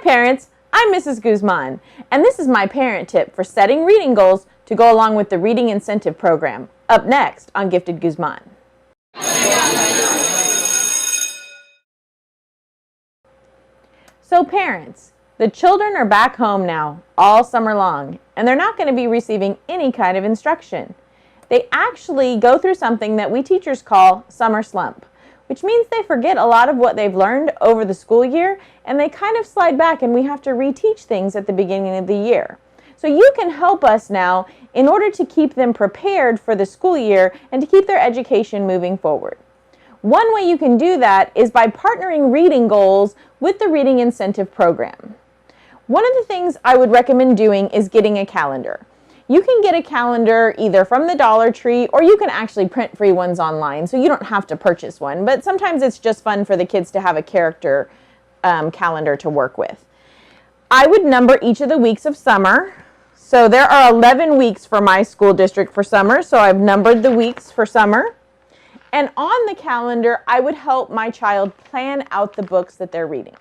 parents, I'm Mrs. Guzman, and this is my parent tip for setting reading goals to go along with the Reading Incentive Program, up next on Gifted Guzman. So parents, the children are back home now all summer long, and they're not going to be receiving any kind of instruction. They actually go through something that we teachers call summer slump, which means they forget a lot of what they've learned over the school year, and they kind of slide back and we have to reteach things at the beginning of the year. So you can help us now in order to keep them prepared for the school year and to keep their education moving forward. One way you can do that is by partnering reading goals with the Reading Incentive Program. One of the things I would recommend doing is getting a calendar. You can get a calendar either from the Dollar Tree, or you can actually print free ones online, so you don't have to purchase one. But sometimes it's just fun for the kids to have a character calendar to work with. I would number each of the weeks of summer. So there are 11 weeks for my school district for summer, so I've numbered the weeks for summer. And on the calendar, I would help my child plan out the books that they're reading.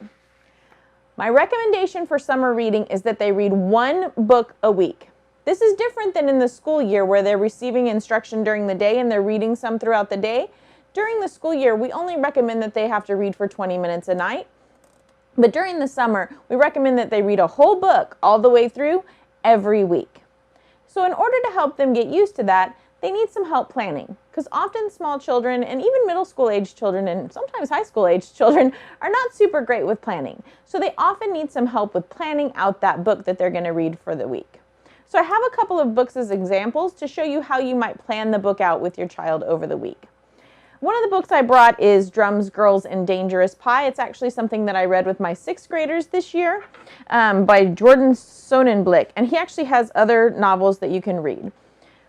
My recommendation for summer reading is that they read one book a week. This is different than in the school year where they're receiving instruction during the day and they're reading some throughout the day. During the school year, we only recommend that they have to read for 20 minutes a night. But during the summer, we recommend that they read a whole book all the way through every week. So in order to help them get used to that, they need some help planning, because often small children and even middle school age children and sometimes high school age children are not super great with planning. So they often need some help with planning out that book that they're going to read for the week. So I have a couple of books as examples to show you how you might plan the book out with your child over the week. One of the books I brought is Drums, Girls, and Dangerous Pie. It's actually something that I read with my 6th graders this year by Jordan Sonnenblick, and he actually has other novels that you can read.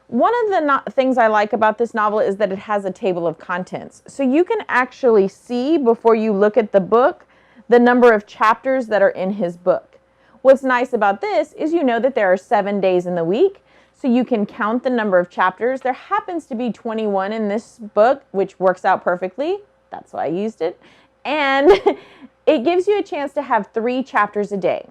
One of the things I like about this novel is that it has a table of contents. So you can actually see before you look at the book the number of chapters that are in his book. What's nice about this is you know that there are 7 days in the week, so you can count the number of chapters. There happens to be 21 in this book, which works out perfectly. That's why I used it. And it gives you a chance to have 3 chapters a day.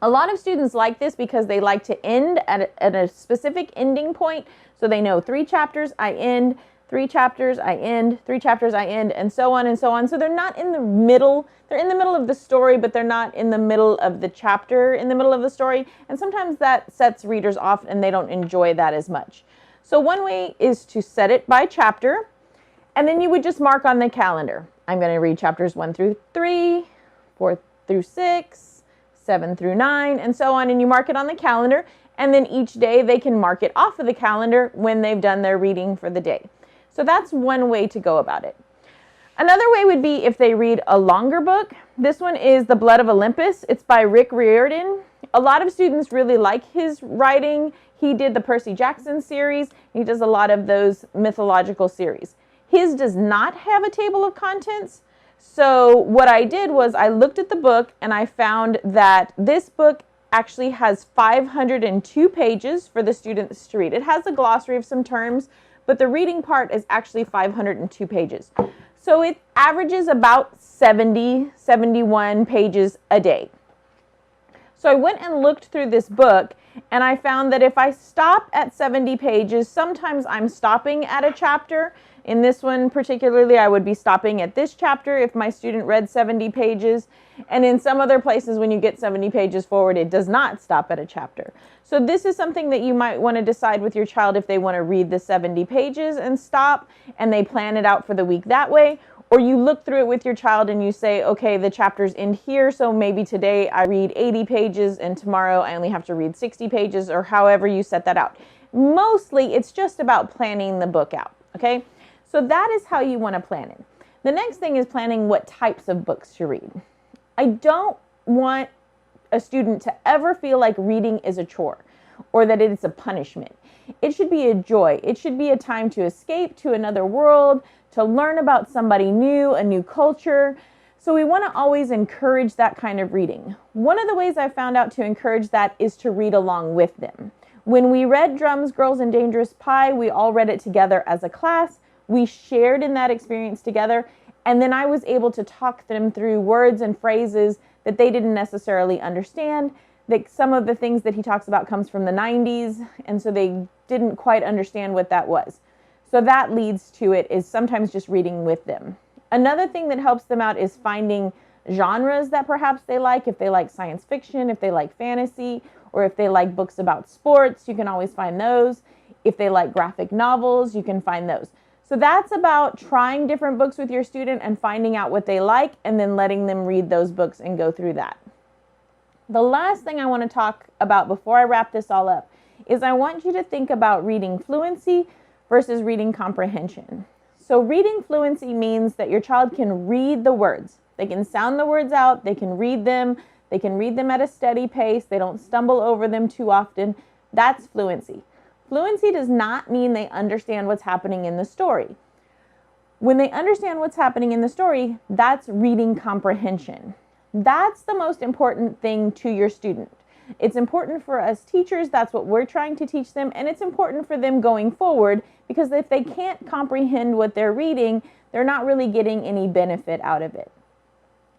A lot of students like this because they like to end at a specific ending point, so they know 3 chapters, I end, 3 chapters, I end, 3 chapters, I end, and so on and so on. So they're not in the middle. They're in the middle of the story, but they're not in the middle of the chapter in the middle of the story. And sometimes that sets readers off and they don't enjoy that as much. So one way is to set it by chapter, and then you would just mark on the calendar. I'm going to read chapters 1 through 3, 4 through 6, 7 through 9, and so on. And you mark it on the calendar, and then each day they can mark it off of the calendar when they've done their reading for the day. So that's one way to go about it. Another way would be if they read a longer book. This one is The Blood of Olympus. It's by Rick Riordan. A lot of students really like his writing. He did the Percy Jackson series. He does a lot of those mythological series. His does not have a table of contents. So what I did was I looked at the book and I found that this book actually has 502 pages for the students to read. It has a glossary of some terms, but the reading part is actually 502 pages. So it averages about 70, 71 pages a day. So I went and looked through this book, and I found that if I stop at 70 pages, sometimes I'm stopping at a chapter. In this one particularly, I would be stopping at this chapter if my student read 70 pages. And in some other places, when you get 70 pages forward, it does not stop at a chapter. So this is something that you might want to decide with your child if they want to read the 70 pages and stop, and they plan it out for the week that way. Or you look through it with your child and you say, okay, the chapters end here, so maybe today I read 80 pages and tomorrow I only have to read 60 pages, or however you set that out. Mostly, it's just about planning the book out, okay? So that is how you want to plan it. The next thing is planning what types of books to read. I don't want a student to ever feel like reading is a chore or that it is a punishment. It should be a joy. It should be a time to escape to another world, to learn about somebody new, a new culture. So we want to always encourage that kind of reading. One of the ways I found out to encourage that is to read along with them. When we read Drums, Girls, and Dangerous Pie, we all read it together as a class. We shared in that experience together, And then I was able to talk them through words and phrases that they didn't necessarily understand. That some of the things that he talks about comes from the 90s, and so they didn't quite understand what that was. So that leads to it is sometimes just reading with them. Another thing that helps them out is finding genres that perhaps they like. If they like science fiction, if they like fantasy, or if they like books about sports, you can always find those. If they like graphic novels, you can find those. So that's about trying different books with your student and finding out what they like, and then letting them read those books and go through that. The last thing I want to talk about before I wrap this all up is I want you to think about reading fluency versus reading comprehension. So reading fluency means that your child can read the words. They can sound the words out, they can read them at a steady pace, they don't stumble over them too often. That's fluency. Fluency does not mean they understand what's happening in the story. When they understand what's happening in the story, that's reading comprehension. That's the most important thing to your student. It's important for us teachers, that's what we're trying to teach them, and it's important for them going forward, because if they can't comprehend what they're reading, they're not really getting any benefit out of it.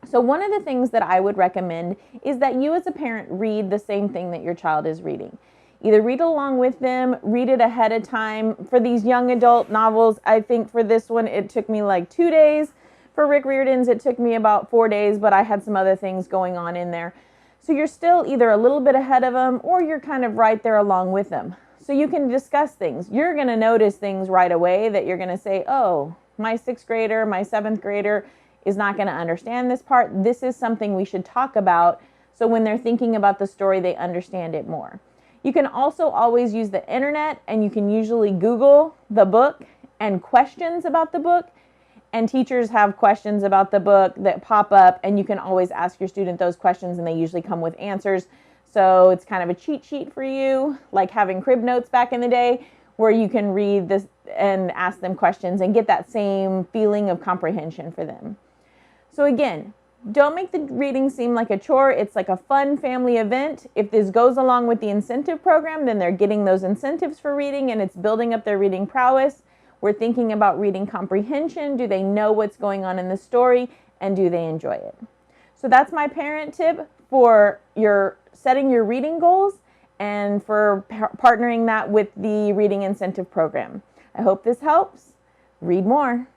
So one of the things that I would recommend is that you as a parent read the same thing that your child is reading. Either read along with them, read it ahead of time. For these young adult novels, I think for this one, it took me like 2 days. For Rick Riordan's, it took me about 4 days, but I had some other things going on in there. So you're still either a little bit ahead of them, or you're kind of right there along with them. So you can discuss things. You're going to notice things right away that you're going to say, oh, my 6th grader, my 7th grader is not going to understand this part. This is something we should talk about, so when they're thinking about the story, they understand it more. You can also always use the internet, and you can usually Google the book and questions about the book. And teachers have questions about the book that pop up, and you can always ask your student those questions, and they usually come with answers. So it's kind of a cheat sheet for you, like having crib notes back in the day, where you can read this and ask them questions and get that same feeling of comprehension for them. So again, don't make the reading seem like a chore. It's like a fun family event. If this goes along with the incentive program, then they're getting those incentives for reading, and it's building up their reading prowess. We're thinking about reading comprehension. Do they know what's going on in the story, and do they enjoy it? So that's my parent tip for your setting your reading goals and for partnering that with the reading incentive program. I hope this helps. Read more.